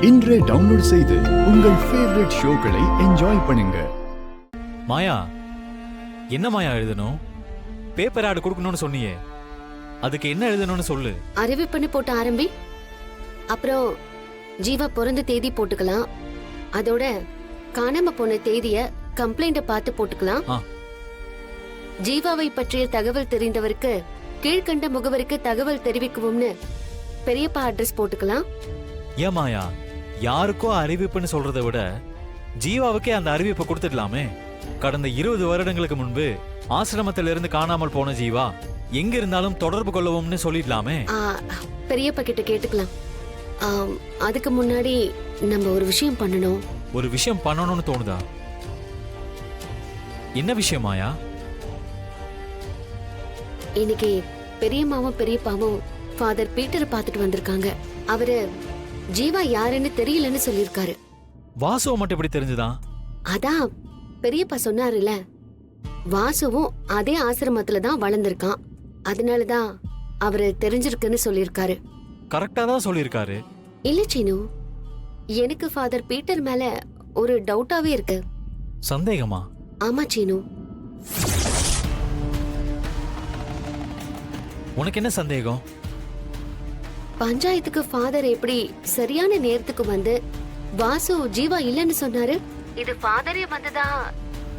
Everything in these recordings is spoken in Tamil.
இன்றே டவுன்லோட் செய்து உங்கள் ஃபேவரட் ஷோக்களை என்ஜாய் பண்ணுங்க. மாயா, என்ன மாயா எழுதணும்? பேப்பர் ஆட் கொடுக்கணும்னு சொன்னியே, அதுக்கு என்ன எழுதணும்னு சொல்லு. அறிவிப்புன்னு போட்டு ஆரம்பி. அப்புறம் ஜீவா பிறந்த தேதி போட்டுக்கலாம். அதோட காணாம போன தேதிய கம்ப்ளைண்ட பார்த்து போட்டுக்கலாம். ஜீவாவை பற்றிய தகவல் தெரிந்தவருக்கு கீழ்கண்ட முகவரிக்கு தகவல் தெரிவிக்குவோம்னு பெரியப்பா அட்ரஸ் போட்டுக்கலாம். ஏன் மாயா, யாருக்கோ அறிவிப்புன்னு சொல்றதை விட ஜீவாவுக்கே அந்த அறிவிப்பை கொடுத்துடலாமே. கடந்த 20 வருடங்களுக்கு முன்பு ஆசிரமத்திலிருந்து காணாமல் போன ஜீவா எங்க இருந்தாலும் தொடர்பு கொள்ளவும்னு சொல்லிடலாமே. பெரியப்பா கிட்ட கேட்டுக்கலாம். அதுக்கு முன்னாடி நம்ம ஒரு விஷயம் பண்ணணும். ஒரு விஷயம் பண்ணணும்னு தோணுதா? என்ன விஷயம் மாயா? இன்னைக்கு பெரியம்மாவும் பெரியப்பாவும் ஃபாதர் பீட்டரை பார்த்துட்டு வந்திருக்காங்க. அவரு ஜீவா யாருன்னு தெரியலன்னு சொல்லிருக்காரு. வாசுவ மட்டும் எப்படி தெரிஞ்சுதான்? அதான் பெரியப்பா சொன்னாருல, வாசுவும் அதே ஆசிரமத்துல தான் வளர்ந்திருக்கான். அதனாலதான் அவரு தெரிஞ்சிருக்குன்னு சொல்லிருக்காரு. கரெக்டா தான் சொல்லிருக்காரு. இல்ல சீனு, எனக்கு ஃபாதர் பீட்டர் மேல ஒரு டவுட்டாவே இருக்கு. சந்தேகமா? ஆமா சீனு. உனக்கு என்ன சந்தேகம்? பஞ்சாயத்துக்கு ஃபாதர் எப்படி சரியான நேரத்துக்கு வந்து வாசு ஜீவா இல்லன்னு சொன்னாரு? இது ஃபாதரே வந்ததா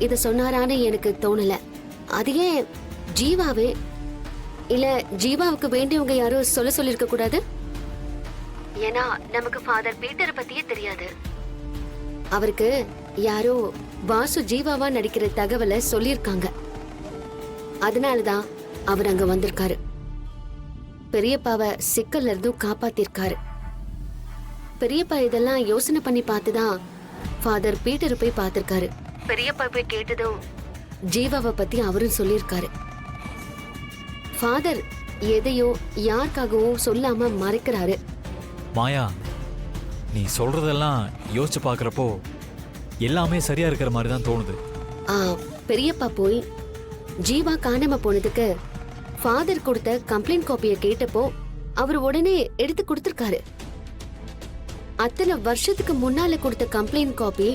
இத சொன்னாரான்னு எனக்கு தோணல. அது ஏன் ஜீவாவே இல்ல ஜீவாவுக்கு வேண்டியவங்க யாரும் சொல்லிருக்க கூடாது? ஏன்னா நமக்கு ஃபாதர் பீட்டரை பத்தியே தெரியாது. அவருக்கு யாரோ வாசு ஜீவாவா நடிக்கிற தகவலை சொல்லிருக்காங்க. அதனாலதான் அவர் அங்க வந்திருக்காரு. பெரியப்பாவை சிக்கல்ல இருந்தும் காப்பாத்திருக்காரு. பெரியப்பா இதெல்லாம் யோசனை பண்ணி பார்த்துதான் ஃபாதர் பீட்டர் போய் பார்த்திருக்காரு. பெரியப்பா போய் கேட்டதும் ஜீவாவை பத்தி அவரும் சொல்லியிருக்காரு. ஃபாதர் எதையோ யாருக்காகவும் சொல்லாம மறைக்கிறாரு. மாயா, நீ சொல்றதெல்லாம் யோசிச்சு பாக்குறப்போ எல்லாமே சரியா இருக்கிற மாதிரி தான் தோணுது. பெரியப்பா போய் ஜீவா காணாம போனதுக்கு ஃபாதர் கொடுத்த கம்ப்ளைண்ட் காப்பியை கேட்டப்போ அவர் உடனே எடுத்து கொடுத்திருக்காரு. அத்தனை வருஷத்துக்கு முன்னால கொடுத்த கம்ப்ளைண்ட் காப்பி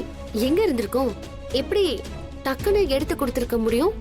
எங்க இருந்திருக்கும்? எப்படி டக்குன்னு எடுத்து கொடுத்திருக்க முடியும்?